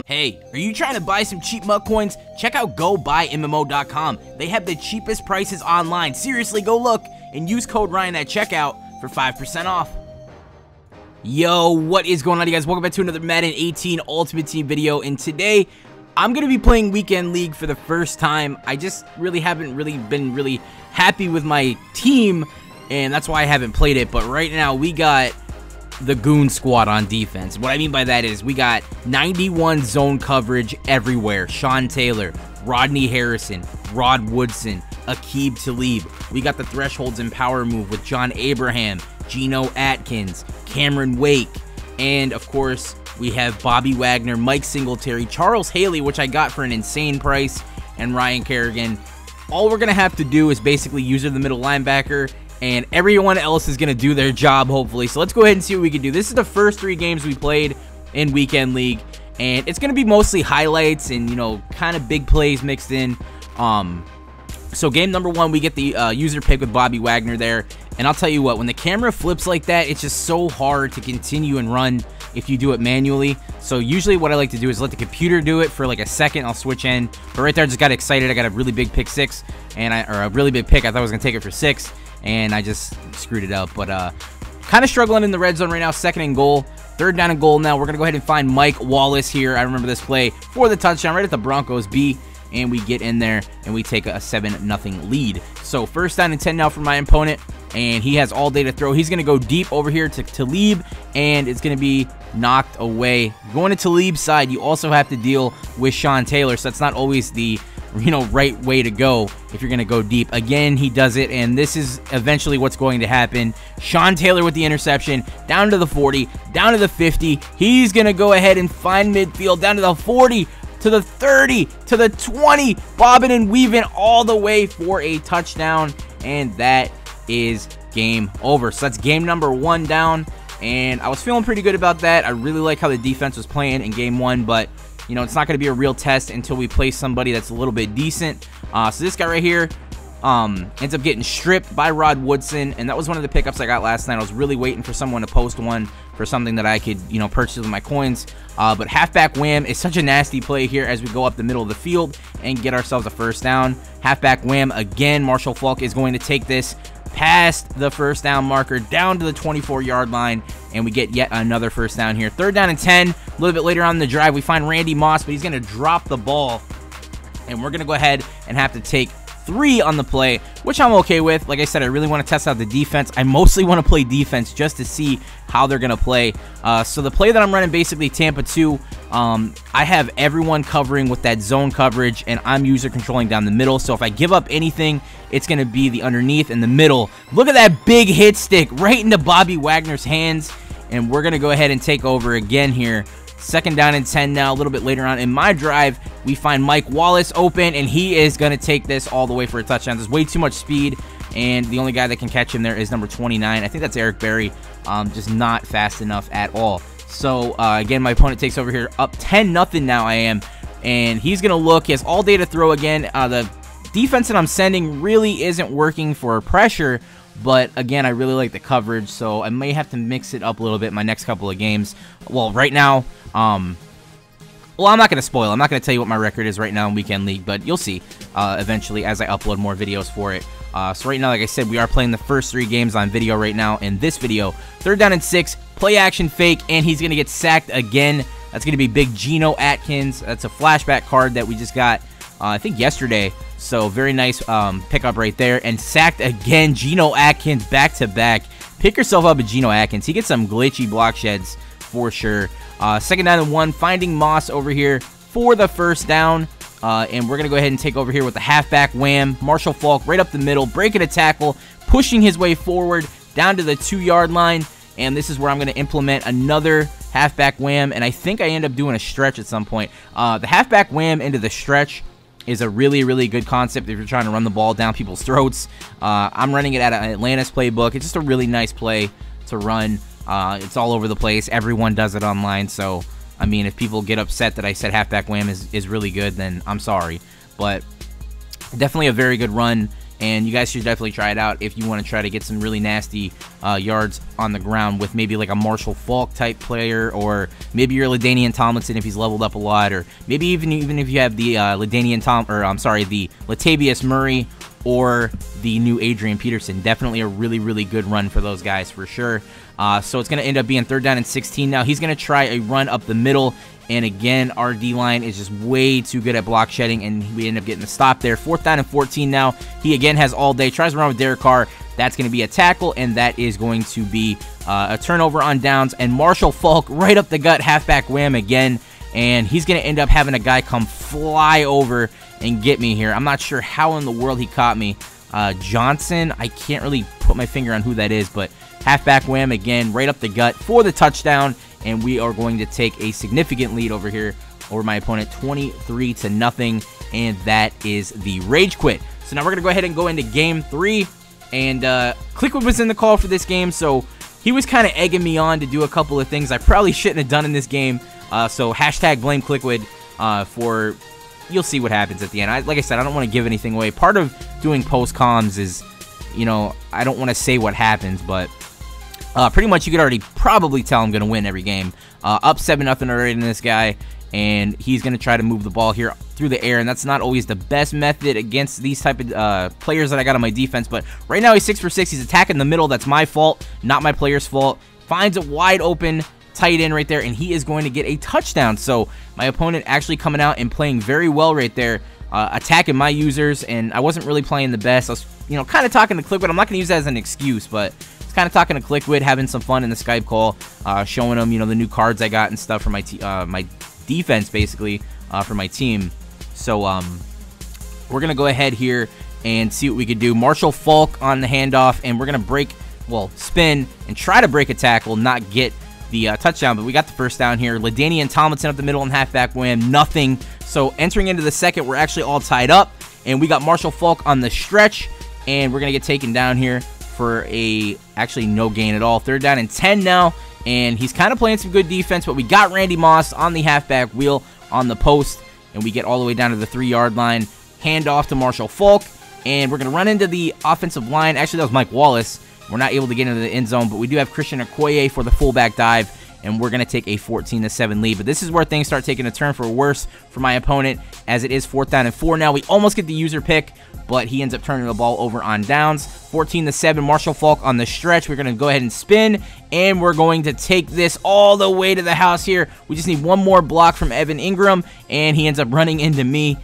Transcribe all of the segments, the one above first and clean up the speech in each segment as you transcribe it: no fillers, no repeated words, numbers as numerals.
Hey, are you trying to buy some cheap MUT coins? Check out GoBuyMMO.com. They have the cheapest prices online. Seriously, go look and use code Ryan at checkout for 5% off. Yo, what is going on, you guys? Welcome back to another Madden 18 Ultimate Team video, and today I'm going to be playing Weekend League for the first time. I just haven't been really happy with my team, and that's why I haven't played it. But right now, we got the Goon Squad on defense. What I mean by that is we got 91 zone coverage everywhere. Sean Taylor, Rodney Harrison, Rod Woodson, Aqib Talib. We got the Thresholds and Power Move with John Abraham, Geno Atkins, Cameron Wake, and of course we have Bobby Wagner, Mike Singletary, Charles Haley, which I got for an insane price, and Ryan Kerrigan. All we're gonna have to do is basically use the middle linebacker, and everyone else is gonna do their job, hopefully. So let's go ahead and see what we can do. This is the first 3 games we played in Weekend League, and it's gonna be mostly highlights and, you know, kind of big plays mixed in. So game number 1, we get the user pick with Bobby Wagner there. And I'll tell you what, when the camera flips like that, it's just so hard to continue and run if you do it manually. So usually what I like to do is let the computer do it for like a second. I'll switch in. But right there, I just got excited. I got a really big pick 6, and or a really big pick. I thought I was going to take it for 6, and I just screwed it up. But kind of struggling in the red zone right now. 2nd and goal. 3rd down and goal now. We're going to go ahead and find Mike Wallace here. I remember this play for the touchdown right at the Broncos B. And we get in there and we take a 7-0 lead. So 1st down and 10 now for my opponent, and he has all day to throw. He's going to go deep over here to Talib, and it's going to be knocked away. Going to Talib's side, you also have to deal with Sean Taylor, so that's not always the right way to go if you're going to go deep. Again, he does it, and this is eventually what's going to happen. Sean Taylor with the interception, down to the 40, down to the 50. He's going to go ahead and find midfield, down to the 40, to the 30, to the 20, bobbing and weaving all the way for a touchdown, and that is game over. So that's game number 1 down, and I was feeling pretty good about that. I really like how the defense was playing in game 1, but you know, it's not going to be a real test until we play somebody that's a little bit decent. So this guy right here ends up getting stripped by Rod Woodson, and that was one of the pickups I got last night. I was really waiting for someone to post one for something that I could, you know, purchase with my coins. But halfback wham is such a nasty play here as we go up the middle of the field and get ourselves a 1st down. Halfback wham again. Marshall Faulk is going to take this past the 1st down marker down to the 24-yard line, and we get yet another 1st down here. 3rd down and 10. A little bit later on in the drive, we find Randy Moss, but he's going to drop the ball, and we're going to go ahead and have to take 3 on the play, which I'm okay with. Like I said, I really want to test out the defense. I mostly want to play defense just to see how they're going to play. So the play that I'm running, basically Tampa 2, I have everyone covering with that zone coverage, and I'm user controlling down the middle. So if I give up anything, it's going to be the underneath and the middle. Look at that big hit stick right into Bobby Wagner's hands, and we're going to go ahead and take over again here. 2nd down and 10 now. A little bit later on in my drive, we find Mike Wallace open, and he is going to take this all the way for a touchdown. There's way too much speed, and the only guy that can catch him there is number 29. I think that's Eric Berry. Just not fast enough at all. So, again, my opponent takes over here. Up 10-0 now I am, and he's going to look. He has all day to throw again. The defense that I'm sending really isn't working for pressure, but again, I really like the coverage, so I may have to mix it up a little bit in my next couple of games. Well, right now, well, I'm not going to spoil. I'm not going to tell you what my record is right now in Weekend League, but you'll see eventually as I upload more videos for it. So right now, like I said, we are playing the first 3 games on video right now. In this video, 3rd down and 6, play action fake, and he's going to get sacked again. That's going to be big Geno Atkins. That's a flashback card that we just got, I think, yesterday. So very nice pickup right there. And sacked again, Geno Atkins back-to-back. Pick yourself up at Geno Atkins. He gets some glitchy block sheds for sure. 2nd down and 1, finding Moss over here for the 1st down. And we're going to go ahead and take over here with the halfback wham. Marshall Faulk right up the middle, breaking a tackle, pushing his way forward down to the 2-yard line. And this is where I'm going to implement another halfback wham. And I think I end up doing a stretch at some point. The halfback wham into the stretch is a really, really good concept if you're trying to run the ball down people's throats. I'm running it at Atlanta's playbook. It's just a really nice play to run. It's all over the place. Everyone does it online. So, I mean, if people get upset that I said halfback wham is really good, then I'm sorry. But definitely a very good run. and you guys should definitely try it out if you want to try to get some really nasty yards on the ground with maybe like a Marshall Faulk type player, or maybe you're LaDainian Tomlinson if he's leveled up a lot, or maybe even if you have the the Latavius Murray or the new Adrian Peterson. Definitely a really good run for those guys for sure. So it's going to end up being 3rd down and 16 now. He's going to try a run up the middle, and again, our D-line is just way too good at block shedding, and we end up getting the stop there. 4th down and 14 now. He again has all day, tries to run with Derek Carr. That's going to be a tackle, and that is going to be a turnover on downs, and Marshall Faulk right up the gut, halfback wham again, and he's going to end up having a guy come fly over and get me here. I'm not sure how in the world he caught me. Johnson, I can't really put my finger on who that is, but halfback wham again, right up the gut for the touchdown, and we are going to take a significant lead over here over my opponent, 23-0, and that is the rage quit. So now we're going to go ahead and go into game 3, and Clickwood was in the call for this game, so he was kind of egging me on to do a couple of things I probably shouldn't have done in this game, so hashtag blame Clickwood for... You'll see what happens at the end. Like I said, I don't want to give anything away. Part of doing post-comms is, you know, I don't want to say what happens, but pretty much you could already probably tell I'm going to win every game. Up 7-0 already in this guy, and he's going to try to move the ball here through the air, and that's not always the best method against these type of players that I got on my defense, but right now he's 6 for 6. He's attacking the middle. That's my fault, not my player's fault. Finds a wide open tight end right there, and he is going to get a touchdown. So my opponent actually coming out and playing very well right there, attacking my users, and I wasn't really playing the best. I was, you know, kind of talking to Clickwood. I'm not going to use that as an excuse, but it's kind of talking to Clickwood, having some fun in the Skype call, showing him, you know, the new cards I got and stuff for my my defense, basically, for my team. So we're going to go ahead here and see what we could do. Marshall Faulk on the handoff, and we're going to spin and try to break a tackle, not get the touchdown, but we got the first down here. LaDainian Tomlinson up the middle and halfback wham, nothing. So entering into the second, we're actually all tied up, and we got Marshall Faulk on the stretch, and we're going to get taken down here for actually no gain at all. 3rd down and 10 now, and he's kind of playing some good defense, but we got Randy Moss on the halfback wheel on the post, and we get all the way down to the 3-yard line. Hand off to Marshall Faulk, and we're going to run into the offensive line. Actually, that was Mike Wallace. We're not able to get into the end zone, but we do have Christian Okoye for the fullback dive, and we're going to take a 14-7 lead. But this is where things start taking a turn for worse for my opponent, as it is 4th down and 4 now. We almost get the user pick, but he ends up turning the ball over on downs. 14-7, Marshall Faulk on the stretch. We're going to go ahead and spin, and we're going to take this all the way to the house here. We just need one more block from Evan Ingram, and he ends up running into me,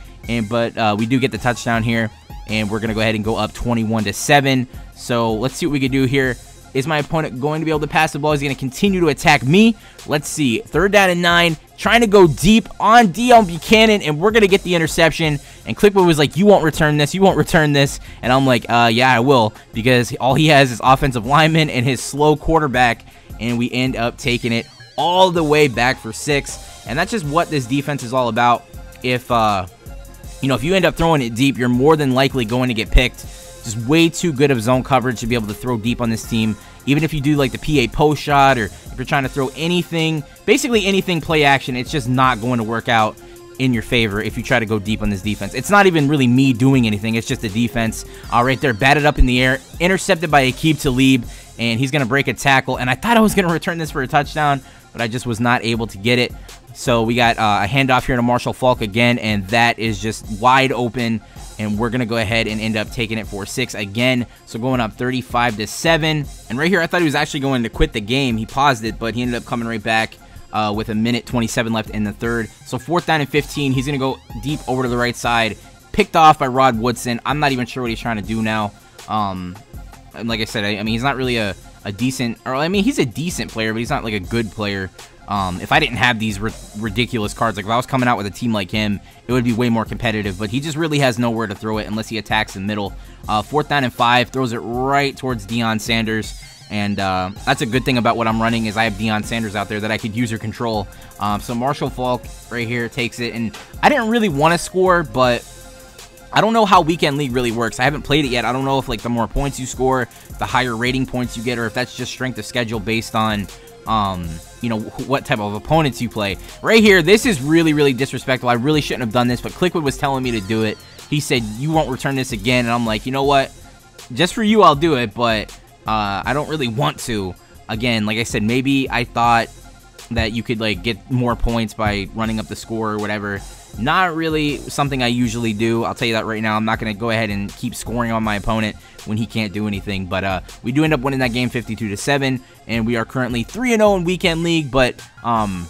but we do get the touchdown here, and we're going to go ahead and go up 21-7. So let's see what we can do here. Is my opponent going to be able to pass the ball? He's going to continue to attack me. Let's see. 3rd down and 9. Trying to go deep on Dion Buchanan, and we're going to get the interception. And Clickwood was like, you won't return this. You won't return this. And I'm like, yeah, I will, because all he has is offensive lineman and his slow quarterback. And we end up taking it all the way back for 6. And that's just what this defense is all about. If, if you end up throwing it deep, you're more than likely going to get picked. Just way too good of zone coverage to be able to throw deep on this team. Even if you do like the PA post shot, or if you're trying to throw anything, basically anything play action, it's just not going to work out in your favor if you try to go deep on this defense. It's not even really me doing anything. It's just the defense right there, batted up in the air, intercepted by Aqib Talib, and he's going to break a tackle. And I thought I was going to return this for a touchdown, but I just was not able to get it. So we got a handoff here to Marshall Faulk again, and that is just wide open. And we're going to go ahead and end up taking it for 6 again. So going up 35-7. And right here, I thought he was actually going to quit the game. He paused it, but he ended up coming right back with 1:27 left in the third. So 4th down and 15. He's going to go deep over to the right side. Picked off by Rod Woodson. I'm not even sure what he's trying to do now. And like I said, I mean, he's not really a decent, or I mean, he's a decent player, but he's not like a good player. If I didn't have these ridiculous cards, like if I was coming out with a team like him, it would be way more competitive, but he just really has nowhere to throw it unless he attacks the middle. 4th down and 5, throws it right towards Deion Sanders, and that's a good thing about what I'm running, is I have Deion Sanders out there that I could user control. So Marshall Faulk right here takes it, and I didn't really want to score, but I don't know how Weekend League really works. I haven't played it yet. I don't know if like the more points you score, the higher rating points you get, or if that's just strength of schedule based on what type of opponents you play. Right here, this is really, really disrespectful. I really shouldn't have done this, but Clickwood was telling me to do it. he said, you won't return this again. And I'm like, you know what? Just for you, I'll do it, but I don't really want to. Again, like I said, maybe I thought that you could like get more points by running up the score or whatever. Not really something I usually do. I'll tell you that right now. I'm not going to go ahead and keep scoring on my opponent when he can't do anything. But we do end up winning that game 52-7, and we are currently 3-0 in Weekend League. But I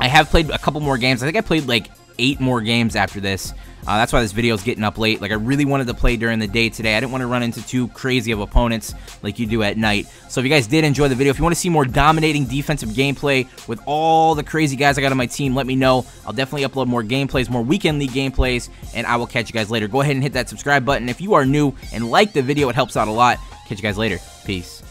have played a couple more games. I think I played like 8 more games after this. That's why this video is getting up late. Like, I really wanted to play during the day today. I didn't want to run into too crazy of opponents like you do at night. So if you guys did enjoy the video, if you want to see more dominating defensive gameplay with all the crazy guys I got on my team, let me know. I'll definitely upload more gameplays, more Weekend League gameplays, and I will catch you guys later. Go ahead and hit that subscribe button if you are new and like the video. It helps out a lot. Catch you guys later. Peace.